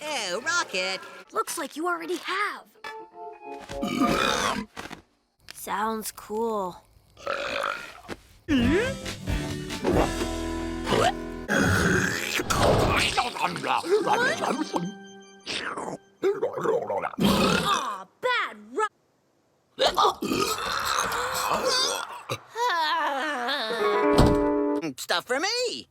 Ew, Rocket. Looks like you already have. Sounds cool. Aw, bad Stuff for me.